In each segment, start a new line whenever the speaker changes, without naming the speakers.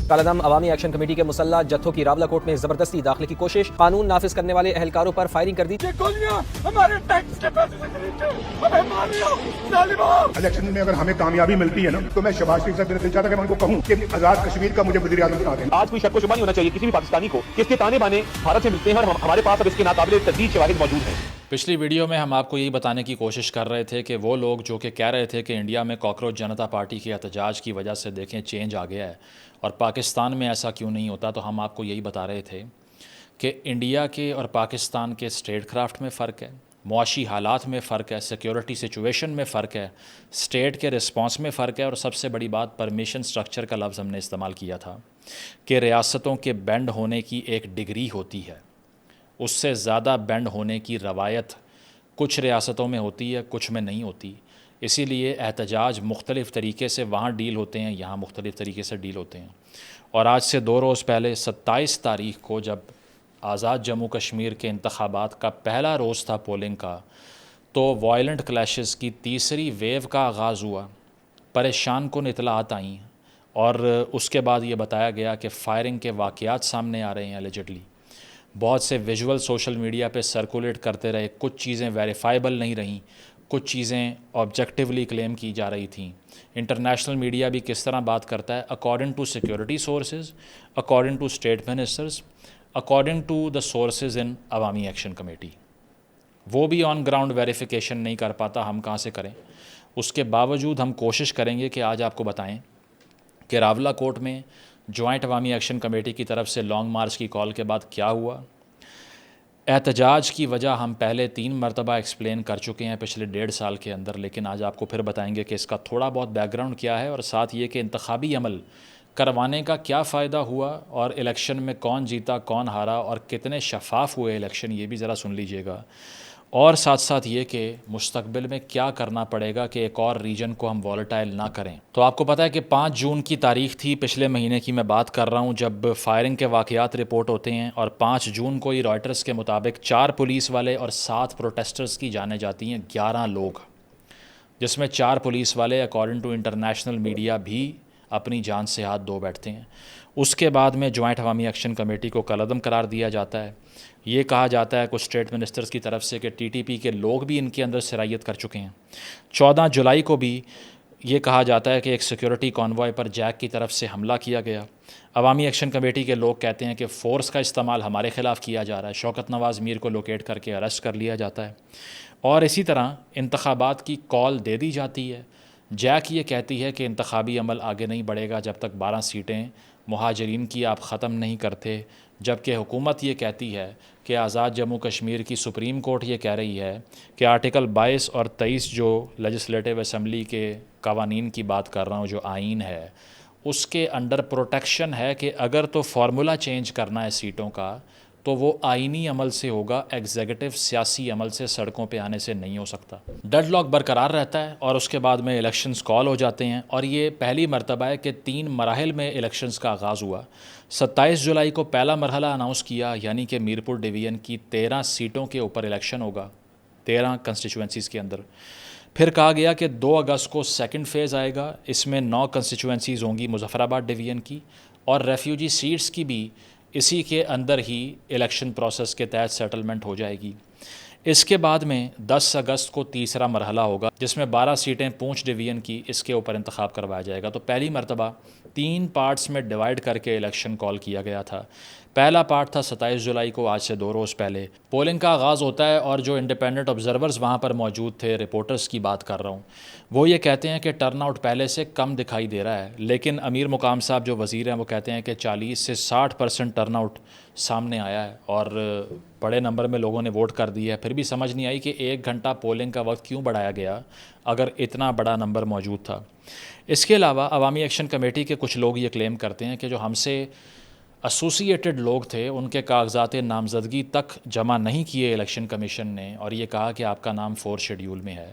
کالعدم عوامی action committee کے مسلح جتھوں کی راولہ کوٹ میں زبردستی داخلے کی کوشش، قانون نافذ کرنے والے اہلکاروں پر فائرنگ کر دی۔
گولیاں ہمارے ٹیکس کے پیسے سے خریدتے ہمیں مار رہے ہو ظالموں۔
الیکشن میں اگر ہمیں کامیابی ملتی ہے نا تو میں شہباز شریف صاحب دل چاہتا کہ میں ان کو کہوں کہ آزاد کشمیر کا مجھے وزیر اعظم بنا دیں۔
آج کوئی شک و شبہ نہیں ہونا چاہیے کسی بھی پاکستانی کو کہ اس کے تانے بانے بھارت سے ملتے ہیں اور ہمارے پاس اب اس کے ناقابل تردید شواہد موجود ہیں۔
پچھلی ویڈیو میں ہم آپ کو یہی بتانے کی کوشش کر رہے تھے کہ وہ لوگ جو کہ کہہ رہے تھے کہ انڈیا میں کاکروچ جنتا پارٹی کے احتجاج کی وجہ سے دیکھیں چینج آ گیا ہے اور پاکستان میں ایسا کیوں نہیں ہوتا، تو ہم آپ کو یہی بتا رہے تھے کہ انڈیا کے اور پاکستان کے اسٹیٹ کرافٹ میں فرق ہے، معاشی حالات میں فرق ہے، سیکیورٹی سچویشن میں فرق ہے، اسٹیٹ کے رسپانس میں فرق ہے، اور سب سے بڑی بات پرمیشن سٹرکچر کا لفظ ہم نے استعمال کیا تھا کہ ریاستوں کے بینڈ ہونے کی ایک ڈگری ہوتی ہے، اس سے زیادہ بینڈ ہونے کی روایت کچھ ریاستوں میں ہوتی ہے، کچھ میں نہیں ہوتی۔ اسی لیے احتجاج مختلف طریقے سے وہاں ڈیل ہوتے ہیں، یہاں مختلف طریقے سے ڈیل ہوتے ہیں۔ اور آج سے 2 روز پہلے 27 تاریخ کو جب آزاد جموں کشمیر کے انتخابات کا پہلا روز تھا پولنگ کا، تو وائلنٹ کلیشز کی تیسری ویو کا آغاز ہوا، پریشان کن اطلاعات آئیں اور اس کے بعد یہ بتایا گیا کہ فائرنگ کے واقعات سامنے آ رہے ہیں اللیجڈلی۔ بہت سے ویژول سوشل میڈیا پہ سرکولیٹ کرتے رہے، کچھ چیزیں ویریفائبل نہیں رہیں، کچھ چیزیں آبجیکٹیولی کلیم کی جا رہی تھیں۔ انٹرنیشنل میڈیا بھی کس طرح بات کرتا ہے، according to security sources, according to state ministers, according to the sources in Awami action committee. وہ بھی آن گراؤنڈ ویریفیکیشن نہیں کر پاتا، ہم کہاں سے کریں؟ اس کے باوجود ہم کوشش کریں گے کہ آج آپ کو بتائیں کہ راولہ کوٹ میں جوائنٹ عوامی ایکشن کمیٹی کی طرف سے لانگ مارچ کی کال کے بعد کیا ہوا۔ احتجاج کی وجہ ہم پہلے 3 مرتبہ ایکسپلین کر چکے ہیں پچھلے 1.5 سال کے اندر، لیکن آج آپ کو پھر بتائیں گے کہ اس کا تھوڑا بہت بیک گراؤنڈ کیا ہے، اور ساتھ یہ کہ انتخابی عمل کروانے کا کیا فائدہ ہوا، اور الیکشن میں کون جیتا کون ہارا اور کتنے شفاف ہوئے الیکشن، یہ بھی ذرا سن لیجئے گا۔ اور ساتھ ساتھ یہ کہ مستقبل میں کیا کرنا پڑے گا کہ ایک اور ریجن کو ہم وولٹائل نہ کریں۔ تو آپ کو پتہ ہے کہ 5 جون کی تاریخ تھی، پچھلے مہینے کی میں بات کر رہا ہوں، جب فائرنگ کے واقعات رپورٹ ہوتے ہیں، اور 5 جون کو ہی رائٹرز کے مطابق 4 پولیس والے اور 7 پروٹیسٹرز کی جانیں جاتی ہیں، 11 لوگ، جس میں 4 پولیس والے اکارڈنگ ٹو انٹرنیشنل میڈیا بھی اپنی جان سے ہاتھ دھو بیٹھتے ہیں۔ اس کے بعد میں جوائنٹ عوامی ایکشن کمیٹی کو کالعدم قرار دیا جاتا ہے۔ یہ کہا جاتا ہے کچھ اسٹیٹ منسٹرز کی طرف سے کہ ٹی ٹی پی کے لوگ بھی ان کے اندر سرایت کر چکے ہیں۔ 14 جولائی کو بھی یہ کہا جاتا ہے کہ ایک سیکیورٹی کانوائے پر جیک کی طرف سے حملہ کیا گیا۔ عوامی ایکشن کمیٹی کے لوگ کہتے ہیں کہ فورس کا استعمال ہمارے خلاف کیا جا رہا ہے، شوکت نواز میر کو لوکیٹ کر کے اریسٹ کر لیا جاتا ہے، اور اسی طرح انتخابات کی کال دے دی جاتی ہے۔ جیک یہ کہتی ہے کہ انتخابی عمل آگے نہیں بڑھے گا جب تک 12 سیٹیں مہاجرین کی آپ ختم نہیں کرتے، جبکہ حکومت یہ کہتی ہے کہ آزاد جموں کشمیر کی سپریم کورٹ یہ کہہ رہی ہے کہ آرٹیکل 22 اور 23 جو لیجسلیٹو اسمبلی کے قوانین کی بات کر رہا ہوں، جو آئین ہے، اس کے انڈر پروٹیکشن ہے کہ اگر تو فارمولا چینج کرنا ہے سیٹوں کا تو وہ آئینی عمل سے ہوگا، ایگزیکٹو سیاسی عمل سے، سڑکوں پہ آنے سے نہیں ہو سکتا۔ ڈیڈ لاک برقرار رہتا ہے اور اس کے بعد میں الیکشنز کال ہو جاتے ہیں، اور یہ پہلی مرتبہ ہے کہ 3 مراحل میں الیکشنز کا آغاز ہوا۔ 27 جولائی کو پہلا مرحلہ اناؤنس کیا، یعنی کہ میرپور ڈویژن کی 13 سیٹوں کے اوپر الیکشن ہوگا، 13 کنسٹیچوئنسیز کے اندر۔ پھر کہا گیا کہ 2 اگست کو سیکنڈ فیز آئے گا، اس میں 9 کنسٹیچوئنسیز ہوں گی مظفر آباد ڈویژن کی، اور ریفیوجی سیٹس کی بھی اسی کے اندر ہی الیکشن پروسیس کے تحت سیٹلمنٹ ہو جائے گی۔ اس کے بعد میں 10 اگست کو تیسرا مرحلہ ہوگا، جس میں 12 سیٹیں پونچھ ڈویژن کی، اس کے اوپر انتخاب کروایا جائے گا۔ تو پہلی مرتبہ 3 پارٹس میں ڈیوائیڈ کر کے الیکشن کال کیا گیا تھا۔ پہلا پارٹ تھا 27 جولائی کو، آج سے 2 روز پہلے پولنگ کا آغاز ہوتا ہے، اور جو انڈیپینڈنٹ آبزرورز وہاں پر موجود تھے، رپورٹرز کی بات کر رہا ہوں، وہ یہ کہتے ہیں کہ ٹرن آؤٹ پہلے سے کم دکھائی دے رہا ہے، لیکن امیر مقام صاحب جو وزیر ہیں وہ کہتے ہیں کہ 40 سے 60% ٹرن آؤٹ سامنے آیا ہے، اور بڑے نمبر میں لوگوں نے ووٹ کر دیا ہے۔ پھر بھی سمجھ نہیں آئی کہ 1 گھنٹہ پولنگ کا وقت کیوں بڑھایا گیا اگر اتنا بڑا نمبر موجود تھا۔ اس کے علاوہ عوامی ایکشن کمیٹی کے کچھ لوگ یہ کلیم کرتے ہیں کہ جو ہم سے ایسوسیٹڈ لوگ تھے ان کے کاغذات نامزدگی تک جمع نہیں کیے الیکشن کمیشن نے، اور یہ کہا کہ آپ کا نام 4 شیڈیول میں ہے۔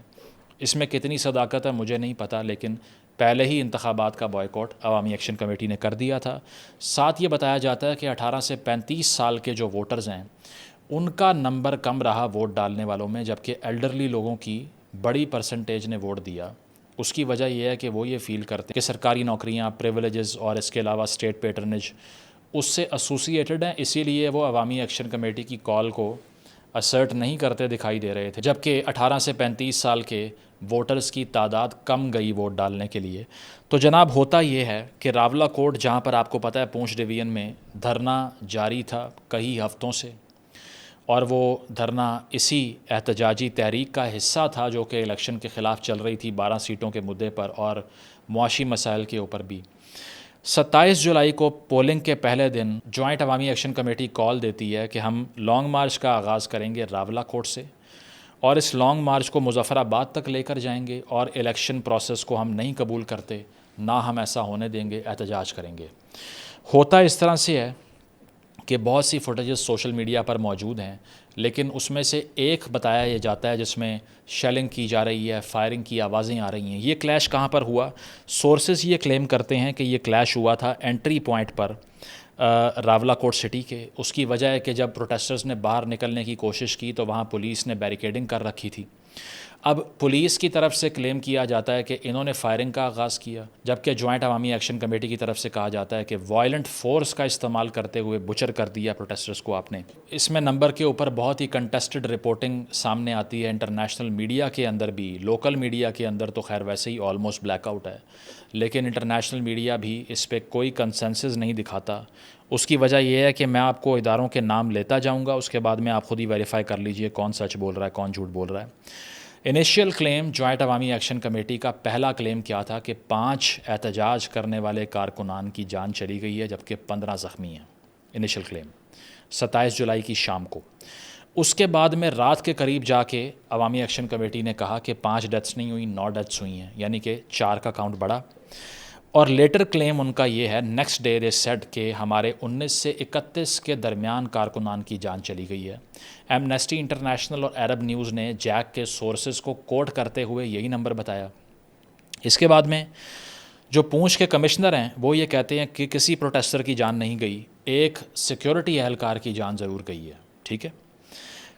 اس میں کتنی صداقت ہے مجھے نہیں پتہ، لیکن پہلے ہی انتخابات کا بائیکاٹ عوامی ایکشن کمیٹی نے کر دیا تھا۔ ساتھ یہ بتایا جاتا ہے کہ 18 سے 35 سال کے جو ووٹرز ہیں ان کا نمبر کم رہا ووٹ ڈالنے والوں میں، جبکہ ایلڈرلی لوگوں کی بڑی پرسنٹیج نے ووٹ دیا۔ اس کی وجہ یہ ہے کہ وہ یہ فیل کرتے ہیں کہ سرکاری نوکریاں، پریولیجز اور اس کے علاوہ اسٹیٹ پیٹرنیج اس سے ایسوسیٹڈ ہیں، اسی لیے وہ عوامی ایکشن کمیٹی کی کال کو اسرٹ نہیں کرتے دکھائی دے رہے تھے، جبکہ 18 سے 35 سال کے ووٹرز کی تعداد کم گئی ووٹ ڈالنے کے لیے۔ تو جناب ہوتا یہ ہے کہ راولہ کوٹ، جہاں پر آپ کو پتہ ہے پونچھ ڈویژن میں دھرنا جاری تھا کئی ہفتوں سے، اور وہ دھرنا اسی احتجاجی تحریک کا حصہ تھا جو کہ الیکشن کے خلاف چل رہی تھی 12 سیٹوں کے مدعے پر اور معاشی مسائل کے اوپر بھی۔ 27 جولائی کو پولنگ کے پہلے دن جوائنٹ عوامی ایکشن کمیٹی کال دیتی ہے کہ ہم لانگ مارچ کا آغاز کریں گے راولہ کوٹ سے، اور اس لانگ مارچ کو مظفر آباد تک لے کر جائیں گے، اور الیکشن پروسیس کو ہم نہیں قبول کرتے، نہ ہم ایسا ہونے دیں گے، احتجاج کریں گے۔ ہوتا اس طرح سے ہے کہ بہت سی فوٹیجز سوشل میڈیا پر موجود ہیں، لیکن اس میں سے ایک بتایا یہ جاتا ہے جس میں شیلنگ کی جا رہی ہے، فائرنگ کی آوازیں آ رہی ہیں۔ یہ کلیش کہاں پر ہوا؟ سورسز یہ کلیم کرتے ہیں کہ یہ کلیش ہوا تھا انٹری پوائنٹ پر راولہ کوٹ سٹی کے۔ اس کی وجہ ہے کہ جب پروٹیسٹرز نے باہر نکلنے کی کوشش کی تو وہاں پولیس نے بیریکیڈنگ کر رکھی تھی۔ اب پولیس کی طرف سے کلیم کیا جاتا ہے کہ انہوں نے فائرنگ کا آغاز کیا، جبکہ جوائنٹ عوامی ایکشن کمیٹی کی طرف سے کہا جاتا ہے کہ وائلنٹ فورس کا استعمال کرتے ہوئے بچر کر دیا پروٹیسٹرز کو آپ نے۔ اس میں نمبر کے اوپر بہت ہی کنٹیسٹڈ رپورٹنگ سامنے آتی ہے، انٹرنیشنل میڈیا کے اندر بھی، لوکل میڈیا کے اندر تو خیر ویسے ہی آلموسٹ بلیک آؤٹ ہے، لیکن انٹرنیشنل میڈیا بھی اس پہ کوئی کنسنسس نہیں دکھاتا۔ اس کی وجہ یہ ہے کہ میں آپ کو اداروں کے نام لیتا جاؤں گا، اس کے بعد میں آپ خود ہی ویریفائی کر لیجئے کون سچ بول رہا ہے کون جھوٹ بول رہا ہے۔ انیشیل کلیم جوائنٹ عوامی ایکشن کمیٹی کا پہلا کلیم کیا تھا کہ 5 احتجاج کرنے والے کارکنان کی جان چلی گئی ہے، جبکہ 15 زخمی ہیں۔ انیشیل کلیم 27 جولائی کی شام کو۔ اس کے بعد میں رات کے قریب جا کے عوامی ایکشن کمیٹی نے کہا کہ 5 ڈیتھس نہیں ہوئی، 9 ڈیتھس ہوئی ہیں، یعنی کہ 4 کا کاؤنٹ بڑھا۔ اور لیٹر کلیم ان کا یہ ہے، نیکسٹ ڈے دے سیڈ کہ ہمارے 19 سے 31 کے درمیان کارکنان کی جان چلی گئی ہے۔ ایمنیسٹی انٹرنیشنل اور عرب نیوز نے جیک کے سورسز کو کوٹ کرتے ہوئے یہی نمبر بتایا۔ اس کے بعد میں جو پونچھ کے کمشنر ہیں وہ یہ کہتے ہیں کہ کسی پروٹیسٹر کی جان نہیں گئی، ایک سیکیورٹی اہلکار کی جان ضرور گئی ہے، ٹھیک ہے۔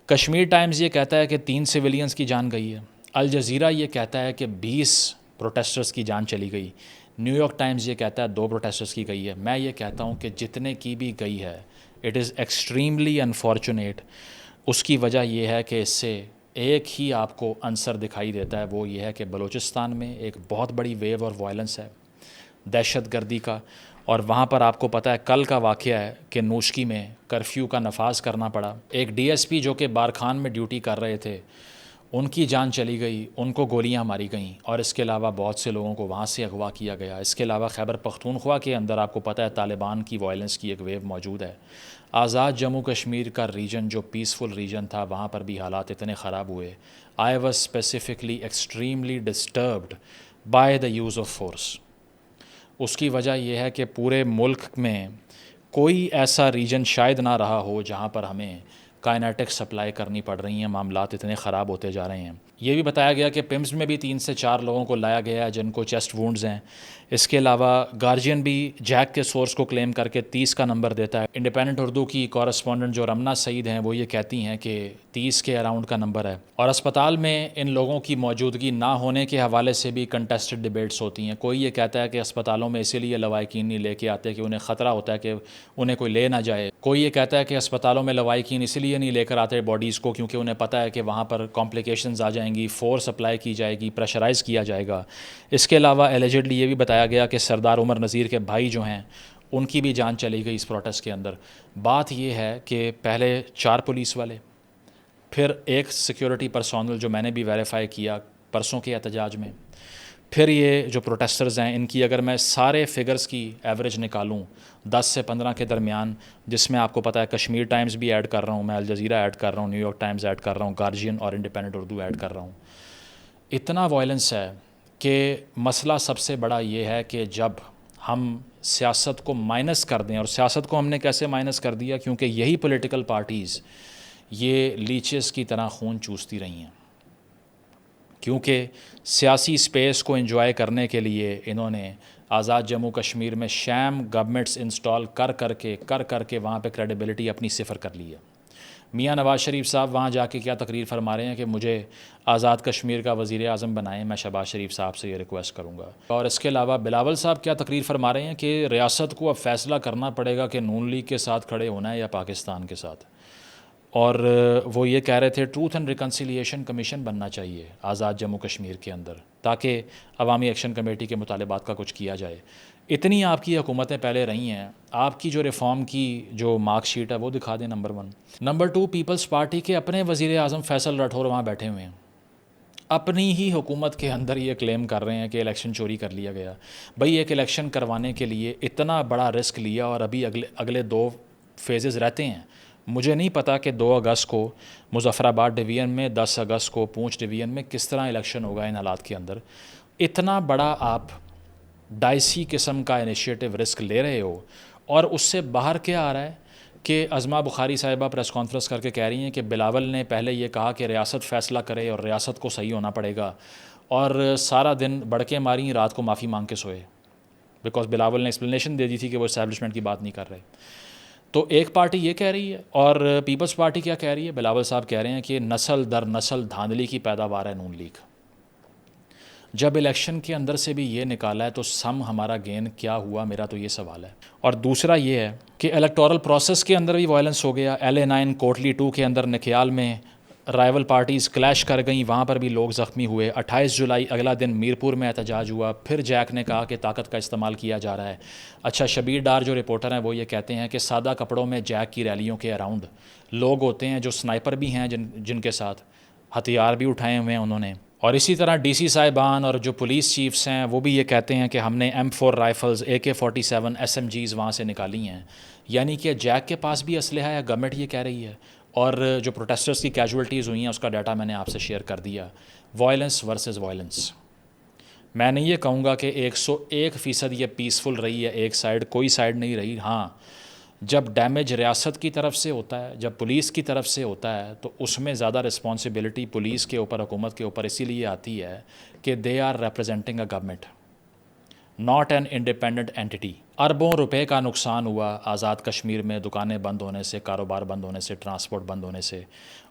کشمیر ٹائمز یہ کہتا ہے کہ 3 سویلینز کی جان گئی ہے۔ الجزیرہ یہ کہتا ہے کہ 20 پروٹیسٹرز کی جان چلی گئی۔ نیو یارک ٹائمز یہ کہتا ہے 2 پروٹیسٹرز کی گئی ہے۔ میں یہ کہتا ہوں کہ جتنے کی بھی گئی ہے اٹ از ایکسٹریملی انفارچونیٹ۔ اس کی وجہ یہ ہے کہ اس سے ایک ہی آپ کو عنصر دکھائی دیتا ہے، وہ یہ ہے کہ بلوچستان میں ایک بہت بڑی ویو اور وائلنس ہے دہشت گردی کا، اور وہاں پر آپ کو پتہ ہے کل کا واقعہ ہے کہ نوشکی میں کرفیو کا نفاذ کرنا پڑا۔ ایک ڈی ایس پی جو کہ بارکھان میں ڈیوٹی کر رہے تھے ان کی جان چلی گئی، ان کو گولیاں ماری گئیں، اور اس کے علاوہ بہت سے لوگوں کو وہاں سے اغوا کیا گیا۔ اس کے علاوہ خیبر پختونخوا کے اندر آپ کو پتہ ہے طالبان کی وائلنس کی ایک ویو موجود ہے۔ آزاد جموں کشمیر کا ریجن جو پیسفل ریجن تھا وہاں پر بھی حالات اتنے خراب ہوئے۔ I was specifically extremely disturbed by the use of force. اس کی وجہ یہ ہے کہ پورے ملک میں کوئی ایسا ریجن شاید نہ رہا ہو جہاں پر ہمیں کائنیٹک سپلائی کرنی پڑ رہی ہیں، معاملات اتنے خراب ہوتے جا رہے ہیں۔ یہ بھی بتایا گیا کہ پمز میں بھی 3 سے 4 لوگوں کو لایا گیا ہے جن کو چیسٹ وونڈز ہیں۔ اس کے علاوہ گارجین بھی جیک کے سورس کو کلیم کر کے 30 کا نمبر دیتا ہے۔ انڈیپینڈنٹ اردو کی کورسپونڈنٹ جو رمنا سعید ہیں وہ یہ کہتی ہیں کہ 30 کے اراؤنڈ کا نمبر ہے، اور اسپتال میں ان لوگوں کی موجودگی نہ ہونے کے حوالے سے بھی کنٹیسٹڈ ڈیبیٹس ہوتی ہیں۔ کوئی یہ کہتا ہے کہ اسپتالوں میں اسی لیے لوائقین نہیں لے کے آتے کہ انہیں خطرہ ہوتا ہے کہ انہیں کوئی لے نہ جائے۔ کوئی یہ کہتا ہے کہ اسپتالوں میں لوائقین اسی لیے نہیں لے کر آتے باڈیز کو کیونکہ انہیں پتہ ہے کہ وہاں پر کمپلیکیشنز آ جائیں گی، فورس اپلائی کی جائے گی، پریشرائز کیا جائے گا۔ اس کے علاوہ ایلیجڈلی یہ بھی بتایا گیا کہ سردار عمر نذیر کے بھائی جو ہیں ان کی بھی جان چلی گئی اس پروٹیسٹ کے اندر۔ بات یہ ہے کہ پہلے 4 پولیس والے، پھر ایک سیکیورٹی پرسونل جو میں نے بھی ویریفائی کیا پرسوں کے احتجاج میں، پھر یہ جو پروٹیسٹرز ہیں ان کی اگر میں سارے فگرز کی ایوریج نکالوں 10 سے 15 کے درمیان، جس میں آپ کو پتہ ہے کشمیر ٹائمز بھی ایڈ کر رہا ہوں میں، الجزیرہ ایڈ کر رہا ہوں، نیو یارک ٹائمز ایڈ کر رہا ہوں، گارجین اور انڈیپینڈنٹ اردو ایڈ کر رہا ہوں، اتنا وائلنس ہے کہ مسئلہ سب سے بڑا یہ ہے کہ جب ہم سیاست کو مائنس کر دیں، اور سیاست کو ہم نے کیسے مائنس کر دیا، کیونکہ یہی پولیٹیکل پارٹیز یہ لیچز کی طرح خون چوستی رہی ہیں، کیونکہ سیاسی اسپیس کو انجوائے کرنے کے لیے انہوں نے آزاد جموں کشمیر میں شیم گورنمنٹس انسٹال کر کر کے وہاں پہ کریڈیبلٹی اپنی صفر کر لی ہے۔ میاں نواز شریف صاحب وہاں جا کے کیا تقریر فرما رہے ہیں کہ مجھے آزاد کشمیر کا وزیر اعظم بنائیں، میں شہباز شریف صاحب سے یہ ریکویسٹ کروں گا. اور اس کے علاوہ بلاول صاحب کیا تقریر فرما رہے ہیں کہ ریاست کو اب فیصلہ کرنا پڑے گا کہ نون لیگ کے ساتھ کھڑے ہونا ہے یا پاکستان کے ساتھ. اور وہ یہ کہہ رہے تھے ٹروتھ اینڈ ریکنسیلیشن کمیشن بننا چاہیے آزاد جموں کشمیر کے اندر تاکہ عوامی ایکشن کمیٹی کے مطالبات کا کچھ کیا جائے. اتنی آپ کی حکومتیں پہلے رہی ہیں، آپ کی جو ریفارم کی جو مارک شیٹ ہے وہ دکھا دیں. نمبر 1. نمبر 2، پیپلز پارٹی کے اپنے وزیر اعظم فیصل راٹھور وہاں بیٹھے ہوئے ہیں، اپنی ہی حکومت کے اندر یہ کلیم کر رہے ہیں کہ الیکشن چوری کر لیا گیا. بھائی ایک الیکشن کروانے کے لیے اتنا بڑا رسک لیا اور ابھی اگلے 2 فیزز رہتے ہیں. مجھے نہیں پتا کہ 2 اگست کو مظفر آباد ڈویژن میں، 10 اگست کو پونچھ ڈویژن میں کس طرح الیکشن ہوگا ان حالات کے اندر. اتنا بڑا آپ ڈائسی قسم کا انیشیٹو رسک لے رہے ہو اور اس سے باہر کیا آ رہا ہے کہ عظما بخاری صاحبہ پریس کانفرنس کر کے کہہ رہی ہیں کہ بلاول نے پہلے یہ کہا کہ ریاست فیصلہ کرے اور ریاست کو صحیح ہونا پڑے گا، اور سارا دن بڑکیں ماری، رات کو معافی مانگ کے سوئے، بیکاز بلاول نے ایکسپلینیشن دے دی تھی کہ وہ اسٹیبلشمنٹ کی بات نہیں کر رہے. تو ایک پارٹی یہ کہہ رہی ہے اور پیپلز پارٹی کیا کہہ رہی ہے؟ بلاول صاحب کہہ رہے ہیں کہ نسل در نسل دھاندلی کی پیداوار ہے نون لیگ. جب الیکشن کے اندر سے بھی یہ نکالا ہے تو سم ہمارا گین کیا ہوا؟ میرا تو یہ سوال ہے. اور دوسرا یہ ہے کہ الیکٹورل پروسیس کے اندر بھی وائلنس ہو گیا. LA9 کوٹلی 2 کے اندر نکیال میں رائیول پارٹیز کلیش کر گئیں، وہاں پر بھی لوگ زخمی ہوئے. 28 جولائی اگلا دن میرپور میں احتجاج ہوا. پھر جیک نے کہا کہ طاقت کا استعمال کیا جا رہا ہے. اچھا، شبیر ڈار جو رپورٹر ہیں وہ یہ کہتے ہیں کہ سادہ کپڑوں میں جیک کی ریلیوں کے اراؤنڈ لوگ ہوتے ہیں جو سنائپر بھی ہیں، جن کے ساتھ ہتھیار بھی اٹھائے ہوئے ہیں انہوں نے. اور اسی طرح DC صاحبان اور جو پولیس چیفز ہیں وہ بھی یہ کہتے ہیں کہ ہم نے M4 رائفلز، AK-47 SMGs وہاں سے نکالی ہیں. یعنی کہ جیک کے پاس بھی اسلحہ ہے، گورنمنٹ یہ کہہ رہی ہے. اور جو پروٹیسٹرز کی کیجولٹیز ہوئی ہیں اس کا ڈیٹا میں نے آپ سے شیئر کر دیا. Violence versus violence. میں نہیں یہ کہوں گا کہ 101% یہ پیسفل رہی ہے، ایک سائڈ، کوئی سائڈ نہیں رہی. ہاں، جب ڈیمیج ریاست کی طرف سے ہوتا ہے، جب پولیس کی طرف سے ہوتا ہے تو اس میں زیادہ رسپانسبلٹی پولیس کے اوپر، حکومت کے اوپر اسی لیے آتی ہے کہ they are representing a government, not an independent entity. اربوں روپے کا نقصان ہوا آزاد کشمیر میں، دکانیں بند ہونے سے، کاروبار بند ہونے سے، ٹرانسپورٹ بند ہونے سے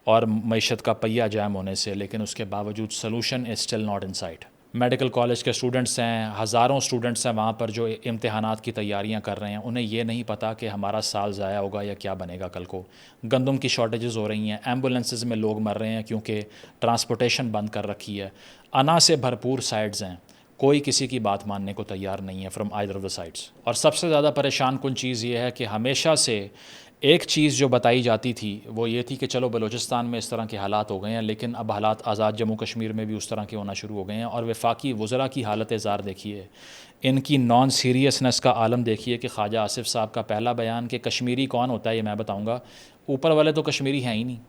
اور معیشت کا پہیہ جام ہونے سے، لیکن اس کے باوجود solution is still not in sight. Medical college کے اسٹوڈنٹس ہیں، ہزاروں اسٹوڈنٹس ہیں وہاں پر جو امتحانات کی تیاریاں کر رہے ہیں. انہیں یہ نہیں پتہ کہ ہمارا سال ضائع ہوگا یا کیا بنے گا کل کو. گندم کی شارٹیجز ہو رہی ہیں، ایمبولینسز میں لوگ مر رہے ہیں کیونکہ ٹرانسپورٹیشن بند کر رکھی ہے. انا سے بھرپور سائڈز ہیں، کوئی کسی کی بات ماننے کو تیار نہیں ہے from either of the sides. اور سب سے زیادہ پریشان کن چیز یہ ہے کہ ہمیشہ سے ایک چیز جو بتائی جاتی تھی وہ یہ تھی کہ چلو بلوچستان میں اس طرح کے حالات ہو گئے ہیں، لیکن اب حالات آزاد جموں کشمیر میں بھی اس طرح کے ہونا شروع ہو گئے ہیں. اور وفاقی وزراء کی حالت زار دیکھیے، ان کی نان سیریسنس کا عالم دیکھیے کہ خواجہ آصف صاحب کا پہلا بیان کہ کشمیری کون ہوتا ہے یہ میں بتاؤں گا، اوپر والے تو کشمیری ہیں ہی نہیں.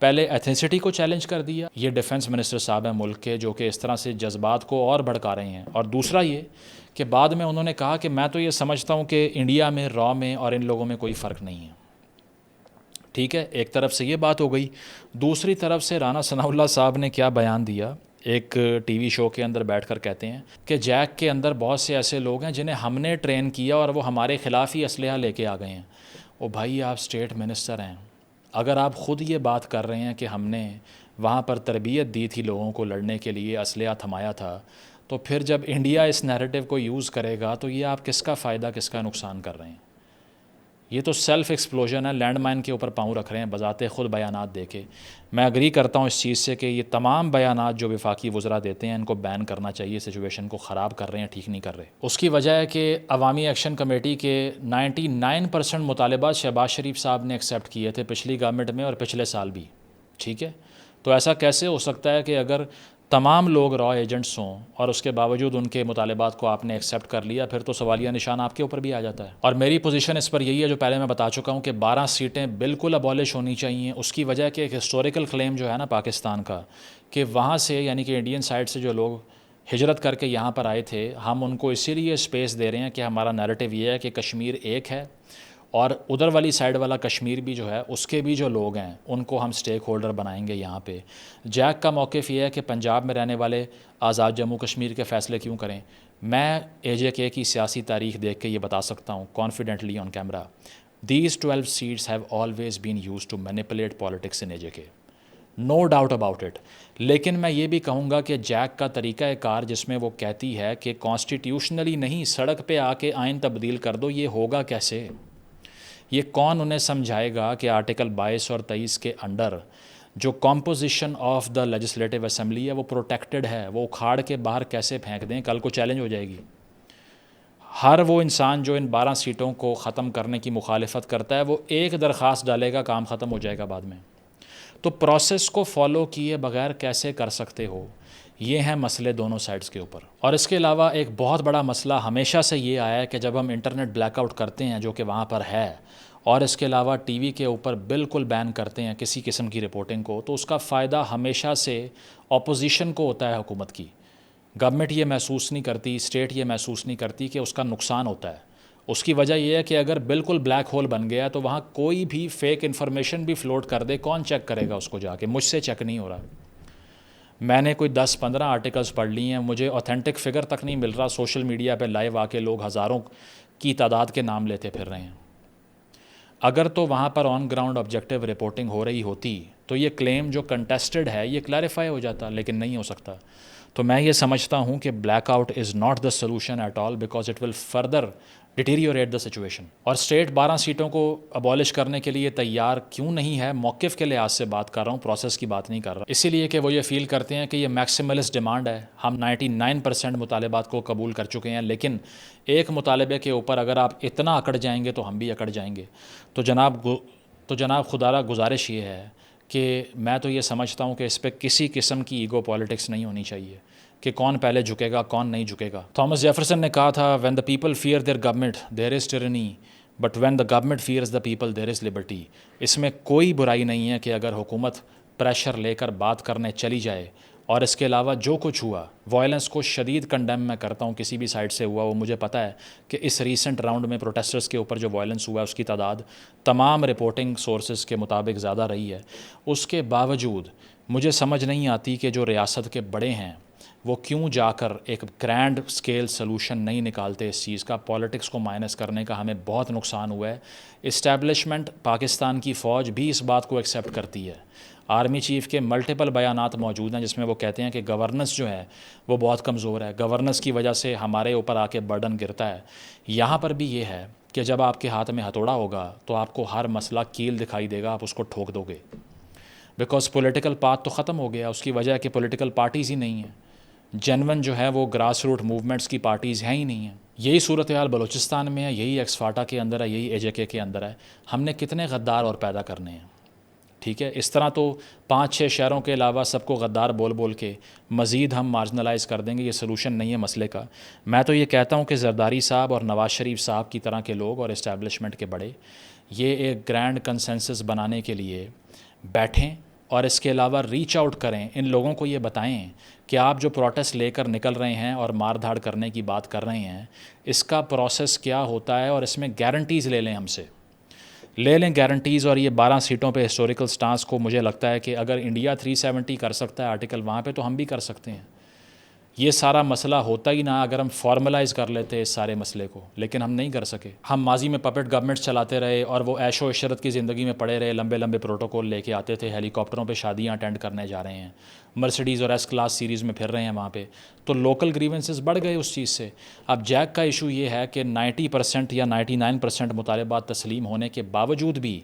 پہلے ایتھنسٹی کو چیلنج کر دیا. یہ ڈیفنس منسٹر صاحب ہیں ملک کے جو کہ اس طرح سے جذبات کو اور بھڑکا رہے ہیں. اور دوسرا یہ کہ بعد میں انہوں نے کہا کہ میں تو یہ سمجھتا ہوں کہ انڈیا میں، را میں اور ان لوگوں میں کوئی فرق نہیں ہے. ٹھیک ہے، ایک طرف سے یہ بات ہو گئی. دوسری طرف سے رانا ثناء اللہ صاحب نے کیا بیان دیا، ایک ٹی وی شو کے اندر بیٹھ کر کہتے ہیں کہ جیک کے اندر بہت سے ایسے لوگ ہیں جنہیں ہم نے ٹرین کیا اور وہ ہمارے خلاف ہی اسلحہ لے کے آ گئے ہیں. او بھائی، آپ اسٹیٹ منسٹر ہیں، اگر آپ خود یہ بات کر رہے ہیں کہ ہم نے وہاں پر تربیت دی تھی لوگوں کو لڑنے کے لیے، اسلحہ تھمایا تھا، تو پھر جب انڈیا اس نیریٹو کو یوز کرے گا تو یہ آپ کس کا فائدہ، کس کا نقصان کر رہے ہیں؟ یہ تو سیلف ایکسپلوژن ہے، لینڈ مائن کے اوپر پاؤں رکھ رہے ہیں بذات خود بیانات دے کے. میں اگری کرتا ہوں اس چیز سے کہ یہ تمام بیانات جو وفاقی وزراء دیتے ہیں ان کو بین کرنا چاہیے. سچویشن کو خراب کر رہے ہیں، ٹھیک نہیں کر رہے. اس کی وجہ ہے کہ عوامی ایکشن کمیٹی کے 99% مطالبات شہباز شریف صاحب نے ایکسیپٹ کیے تھے پچھلی گورنمنٹ میں اور پچھلے سال بھی. ٹھیک ہے، تو ایسا کیسے ہو سکتا ہے کہ اگر تمام لوگ را ایجنٹس ہوں اور اس کے باوجود ان کے مطالبات کو آپ نے ایکسیپٹ کر لیا؟ پھر تو سوالیہ نشان آپ کے اوپر بھی آ جاتا ہے. اور میری پوزیشن اس پر یہی ہے جو پہلے میں بتا چکا ہوں کہ 12 سیٹیں بالکل ابالش ہونی چاہیے. اس کی وجہ کہ ایک ہسٹوریکل کلیم جو ہے نا پاکستان کا، کہ وہاں سے یعنی کہ انڈین سائڈ سے جو لوگ ہجرت کر کے یہاں پر آئے تھے، ہم ان کو اسی لیے اسپیس دے رہے ہیں کہ ہمارا نیریٹو یہ ہے کہ کشمیر ایک ہے اور ادھر والی سائڈ والا کشمیر بھی جو ہے اس کے بھی جو لوگ ہیں ان کو ہم سٹیک ہولڈر بنائیں گے یہاں پہ. جیک کا موقف یہ ہے کہ پنجاب میں رہنے والے آزاد جموں کشمیر کے فیصلے کیوں کریں. میں AJK کی سیاسی تاریخ دیکھ کے یہ بتا سکتا ہوں confidently on camera, These 12 seats have always been used to manipulate politics in AJK. No doubt about it. لیکن میں یہ بھی کہوں گا کہ جیک کا طریقہ کار جس میں وہ کہتی ہے کہ کانسٹیٹیوشنلی نہیں سڑک پہ آ کے آئین تبدیل کر دو، یہ ہوگا کیسے؟ یہ کون انہیں سمجھائے گا کہ آرٹیکل 22 اور 23 کے انڈر جو composition of the legislative assembly ہے وہ پروٹیکٹڈ ہے، وہ اکھاڑ کے باہر کیسے پھینک دیں؟ کل کو چیلنج ہو جائے گی۔ ہر وہ انسان جو ان 12 سیٹوں کو ختم کرنے کی مخالفت کرتا ہے وہ ایک درخواست ڈالے گا، کام ختم ہو جائے گا بعد میں۔ تو پروسیس کو فالو کیے بغیر کیسے کر سکتے ہو؟ یہ ہیں مسئلے دونوں سائڈز کے اوپر۔ اور اس کے علاوہ ایک بہت بڑا مسئلہ ہمیشہ سے یہ آیا ہے کہ جب ہم انٹرنیٹ بلیک آؤٹ کرتے ہیں جو کہ وہاں پر ہے، اور اس کے علاوہ ٹی وی کے اوپر بالکل بین کرتے ہیں کسی قسم کی رپورٹنگ کو، تو اس کا فائدہ ہمیشہ سے اپوزیشن کو ہوتا ہے حکومت کی۔ گورنمنٹ یہ محسوس نہیں کرتی، اسٹیٹ یہ محسوس نہیں کرتی کہ اس کا نقصان ہوتا ہے۔ اس کی وجہ یہ ہے کہ اگر بالکل بلیک ہول بن گیا تو وہاں کوئی بھی فیک انفارمیشن بھی فلوٹ کر دے، کون چیک کرے گا اس کو جا کے؟ مجھ سے چیک نہیں ہو رہا۔ میں نے کوئی 10-15 آرٹیکلز پڑھ لی ہیں، مجھے اوتھینٹک فگر تک نہیں مل رہا، سوشل میڈیا پہ لائیو آ کے لوگ ہزاروں کی تعداد کے نام لیتے پھر رہے ہیں۔ اگر تو وہاں پر آن گراؤنڈ آبجیکٹیو رپورٹنگ ہو رہی ہوتی تو یہ کلیم جو کنٹیسٹڈ ہے یہ کلیریفائی ہو جاتا، لیکن نہیں ہو سکتا۔ تو میں یہ سمجھتا ہوں کہ blackout is not the solution at all, because it will further deteriorate the situation. اور اسٹیٹ 12 سیٹوں کو ابالش کرنے کے لیے تیار کیوں نہیں ہے؟ موقف کے لحاظ سے بات کر رہا ہوں، پروسیس کی بات نہیں کر رہا، اسی لیے کہ وہ یہ فیل کرتے ہیں کہ یہ میکسیملسٹ ڈیمانڈ ہے، ہم 99% مطالبات کو قبول کر چکے ہیں، لیکن ایک مطالبے کے اوپر اگر آپ اتنا اکڑ جائیں گے تو ہم بھی اکڑ جائیں گے۔ تو جناب خدا را گزارش یہ ہے کہ میں تو یہ سمجھتا ہوں کہ اس پہ کسی قسم کی ایگو پالیٹکس نہیں ہونی چاہیے کہ کون پہلے جھکے گا کون نہیں جھکے گا۔ تھامس جیفرسن نے کہا تھا when the people fear their government there is tyranny but when the government fears the people there is liberty۔ اس میں کوئی برائی نہیں ہے کہ اگر حکومت پریشر لے کر بات کرنے چلی جائے، اور اس کے علاوہ جو کچھ ہوا وائلنس کو شدید کنڈیم میں کرتا ہوں، کسی بھی سائڈ سے ہوا وہ مجھے پتہ ہے کہ اس ریسنٹ راؤنڈ میں پروٹیسٹرز کے اوپر جو وائلنس ہوا ہے اس کی تعداد تمام رپورٹنگ سورسز کے مطابق زیادہ رہی ہے۔ اس کے باوجود مجھے سمجھ نہیں آتی کہ جو ریاست کے بڑے ہیں وہ کیوں جا کر ایک گرینڈ اسکیل سلوشن نہیں نکالتے اس چیز کا۔ پالیٹکس کو مائنس کرنے کا ہمیں بہت نقصان ہوا ہے۔ اسٹیبلشمنٹ پاکستان کی فوج بھی اس بات کو ایکسیپٹ کرتی ہے۔ آرمی چیف کے ملٹیپل بیانات موجود ہیں جس میں وہ کہتے ہیں کہ گورننس جو ہے وہ بہت کمزور ہے، گورننس کی وجہ سے ہمارے اوپر آ کے برڈن گرتا ہے۔ یہاں پر بھی یہ ہے کہ جب آپ کے ہاتھ میں ہتھوڑا ہوگا تو آپ کو ہر مسئلہ کیل دکھائی دے گا، آپ اس کو ٹھوک دو گے، بیکاز پولیٹیکل پاتھ تو ختم ہو گیا۔ اس کی وجہ ہے کہ پولیٹیکل پارٹیز ہی نہیں ہیں، جینون جو ہے وہ گراس روٹ موومنٹس کی پارٹیز ہیں ہی نہیں ہیں۔ یہی صورتحال بلوچستان میں ہے، یہی ایکس فاٹا کے اندر ہے، یہی AJK کے اندر ہے۔ ہم نے کتنے غدار اور پیدا کرنے ہیں؟ ٹھیک ہے، اس طرح تو 5-6 شہروں کے علاوہ سب کو غدار بول بول کے مزید ہم مارجنلائز کر دیں گے، یہ سلوشن نہیں ہے مسئلے کا۔ میں تو یہ کہتا ہوں کہ زرداری صاحب اور نواز شریف صاحب کی طرح کے لوگ اور اسٹیبلشمنٹ کے بڑے یہ ایک گرینڈ کنسنسس بنانے کے لیے بیٹھیں، اور اس کے علاوہ ریچ آؤٹ کریں، ان لوگوں کو یہ بتائیں کہ آپ جو پروٹیسٹ لے کر نکل رہے ہیں اور مار دھاڑ کرنے کی بات کر رہے ہیں، اس کا پروسیس کیا ہوتا ہے، اور اس میں گارنٹیز لے لیں، ہم سے لے لیں گارنٹیز۔ اور یہ 12 سیٹوں پہ ہسٹوریکل سٹانس کو مجھے لگتا ہے کہ اگر انڈیا 370 کر سکتا ہے آرٹیکل وہاں پہ تو ہم بھی کر سکتے ہیں۔ یہ سارا مسئلہ ہوتا ہی نہ اگر ہم فارملائز کر لیتے اس سارے مسئلے کو، لیکن ہم نہیں کر سکے۔ ہم ماضی میں پپٹ گورنمنٹس چلاتے رہے اور وہ عیش و عشرت کی زندگی میں پڑے رہے، لمبے لمبے پروٹوکول لے کے آتے تھے، ہیلی کاپٹروں پہ شادیاں اٹینڈ کرنے جا رہے ہیں، مرسیڈیز اور ایس کلاس سیریز میں پھر رہے ہیں وہاں پہ، تو لوکل گریونسز بڑھ گئے اس چیز سے۔ اب جیک کا ایشو یہ ہے کہ 90% یا 99% مطالبات تسلیم ہونے کے باوجود بھی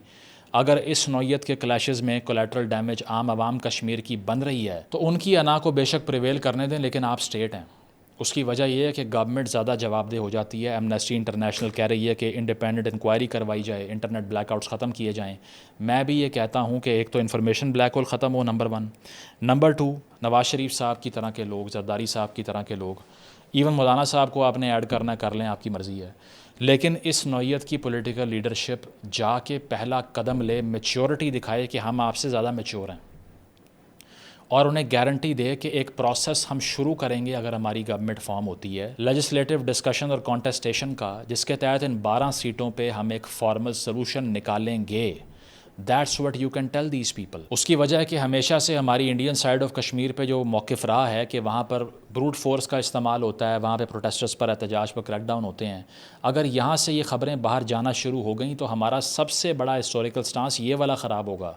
اگر اس نوعیت کے کلیشز میں کولیٹرل ڈیمیج عام عوام کشمیر کی بن رہی ہے تو ان کی انا کو بے شک پریویل کرنے دیں، لیکن آپ اسٹیٹ ہیں۔ اس کی وجہ یہ ہے کہ گورنمنٹ زیادہ جواب دہ ہو جاتی ہے۔ ایمنسٹی انٹرنیشنل کہہ رہی ہے کہ انڈیپینڈنٹ انکوائری کروائی جائے، انٹرنیٹ بلیک آؤٹس ختم کیے جائیں۔ میں بھی یہ کہتا ہوں کہ ایک تو انفارمیشن بلیک ہول ختم ہو، نمبر 1، نمبر 2 نواز شریف صاحب کی طرح کے لوگ، زرداری صاحب کی طرح کے لوگ، ایون مولانا صاحب کو آپ نے ایڈ کرنا کر لیں، آپ کی مرضی ہے، لیکن اس نوعیت کی پولیٹیکل لیڈرشپ جا کے پہلا قدم لے، میچیورٹی دکھائے کہ ہم آپ سے زیادہ میچیور ہیں، اور انہیں گارنٹی دے کہ ایک پروسیس ہم شروع کریں گے اگر ہماری گورنمنٹ فارم ہوتی ہے لیجسلیٹو ڈسکشن اور کانٹیسٹیشن کا، جس کے تحت ان 12 سیٹوں پہ ہم ایک فارمل سلوشن نکالیں گے۔ That's what you can tell these people. اس کی وجہ ہے کہ ہمیشہ سے ہماری انڈین سائڈ آف کشمیر پہ جو موقف رہا ہے کہ وہاں پر بروٹ فورس کا استعمال ہوتا ہے, وہاں پہ پروٹیسٹرز پر احتجاج پر کریک ڈاؤن ہوتے ہیں. اگر یہاں سے یہ خبریں باہر جانا شروع ہو گئیں تو ہمارا سب سے بڑا ہسٹوریکل سٹانس یہ والا خراب ہوگا.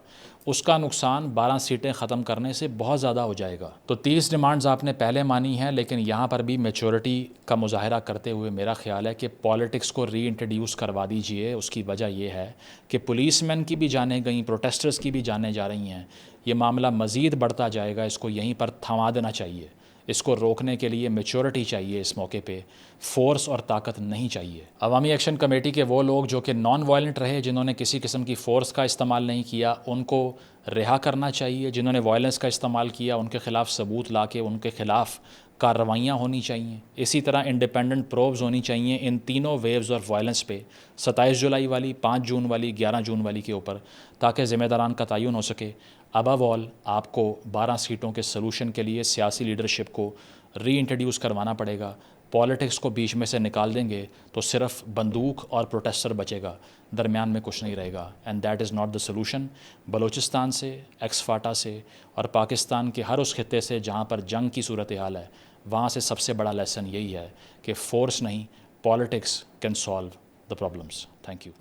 اس کا نقصان 12 سیٹیں ختم کرنے سے بہت زیادہ ہو جائے گا. تو 30 ڈیمانڈز آپ نے پہلے مانی ہیں, لیکن یہاں پر بھی میچورٹی کا مظاہرہ کرتے ہوئے میرا خیال ہے کہ پالیٹکس کو ری انٹروڈیوس کروا دیجئے. اس کی وجہ یہ ہے کہ پولیس مین کی بھی جانیں گئیں, پروٹیسٹرز کی بھی جانیں جا رہی ہیں. یہ معاملہ مزید بڑھتا جائے گا, اس کو یہیں پر تھما دینا چاہیے. اس کو روکنے کے لیے میچورٹی چاہیے, اس موقع پہ فورس اور طاقت نہیں چاہیے. عوامی ایکشن کمیٹی کے وہ لوگ جو کہ نان وائلنٹ رہے, جنہوں نے کسی قسم کی فورس کا استعمال نہیں کیا, ان کو رہا کرنا چاہیے. جنہوں نے وائلنس کا استعمال کیا ان کے خلاف ثبوت لا کے ان کے خلاف کارروائیاں ہونی چاہیے. اسی طرح انڈیپینڈنٹ پروبز ہونی چاہیے ان تینوں ویوز آف وائلنس پہ, 27 جولائی والی, 5 جون والی, 11 جون والی کے اوپر, تاکہ ذمہ داران کا تعین ہو سکے. ابو آل آپ کو 12 سیٹوں کے سلوشن کے لیے سیاسی لیڈرشپ کو ری انٹروڈیوس کروانا پڑے گا. پالیٹکس کو بیچ میں سے نکال دیں گے تو صرف بندوق اور پروٹیسٹر بچے گا, درمیان میں کچھ نہیں رہے گا. And that is not the solution. Balochistan سے, ایکس فاٹا سے اور پاکستان کے ہر اس خطے سے جہاں پر جنگ کی صورتحال ہے, وہاں سے سب سے بڑا لیسن یہی ہے کہ فورس نہیں, politics can solve the problems. Thank you.